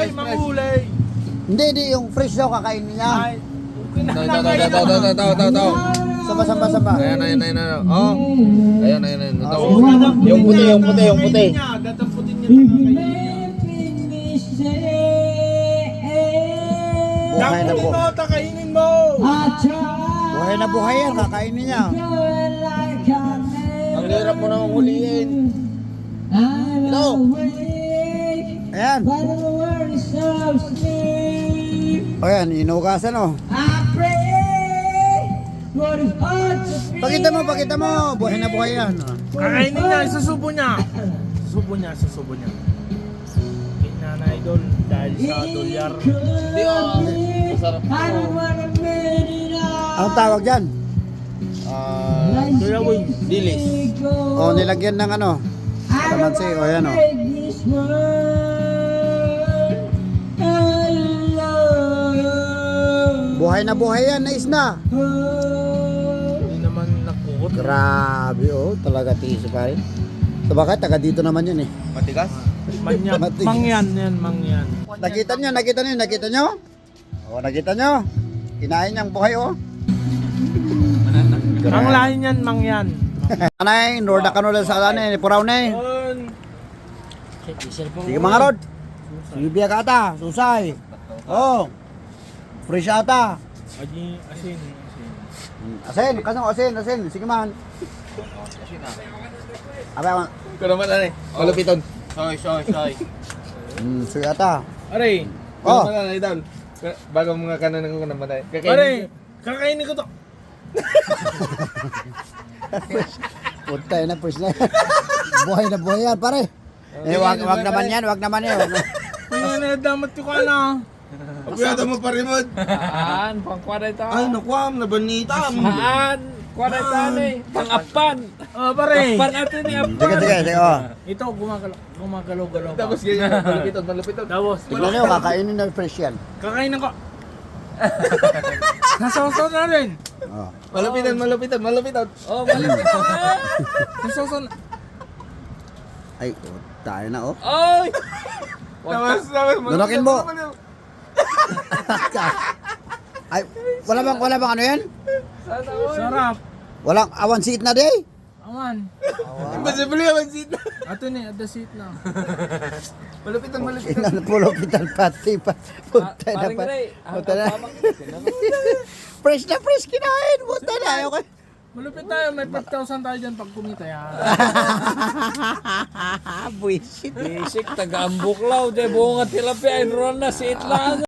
Manghulay, manghulay. Hindi, yung fresh daw kakainin niya. Ay, Ito. Samba. Ayan. Oh. Ayan. Ito. Yung puti. Dadamputin niya na Buhay na buhay. Kainin mo. Buhay na buhay yan, kakainin niya. Ang hirap mo nang huliin. Ito. Ayan. O yan, inugasan o. Pakita mo. Buhay na buhay yan. Kakainin niya, susubo niya. Susubo niya. Tingnan na idol dahil sa dolyar. Hindi masarap to. Anong tawag dyan? Kuya Wing. Dilis. O, nilagyan ng ano. Kalamansi, o yan o. Buhay na buhay yan, nais na. Hindi naman nakukot. Grabe o, talaga tiis pa rin. So bakit, taga dito naman yun eh. Matigas? Mangyan. Mati. Mangyan. Nakita nyo? O, nakita nyo? Kinain niyang buhay o. Ang lahi niyan, mangyan. Anay, Norda Canola sa atin, puraw na eh. Sige mga rod. Sige biya ka ata, susay. Oh. Fresh ata. Asin. Asin. Sige man. Aba, Ikaw naman ano eh. Malupiton. Soy. sige ata. Aray, Oh. Ikaw naman ano idol. Bago mga kanan ko naman tayo. kakainin ko to. Puntay na, fresh na. Buhay na buhay yan, pare. Eh, wag naman yan. Ay, damat ko ka na. Apuyado mo pa rin mo. Haan, pang 40. Ay, nakuha. Nabanitam. Haan, 40 eh. Pang-apan. Pare. Apan natin ni apan. Sige, oh. Ito, gumagalaw-galaw pa. Tapos ganyan. Malupiton. Tapos, Tignan nyo, kakainin na fresh yan. kakainin ko. Nasawsaw na rin. Oh. Malupiton. Oh, malapit na. Nasawsaw na. Ay, tayo na, oh. Ay! Tapos. Lunokin mo. Ay, wala bang ano yan? Sana all. Sarap. Walang awan seat na day. Aman. Imposible naman sit. Ato ni, at the seat na. Malupiton. Pulupitan pati pa. Puntay na Paring pa. Ray, Puntay na. tamang. Fresh na fresh kinain. Puntay na. Okay. Malupit tayo, may 5,000 tayo dyan pag kumita yan. Buisit. Basic, taga-ambuklaw. De, buong tilapia, enroll na si Itlaan.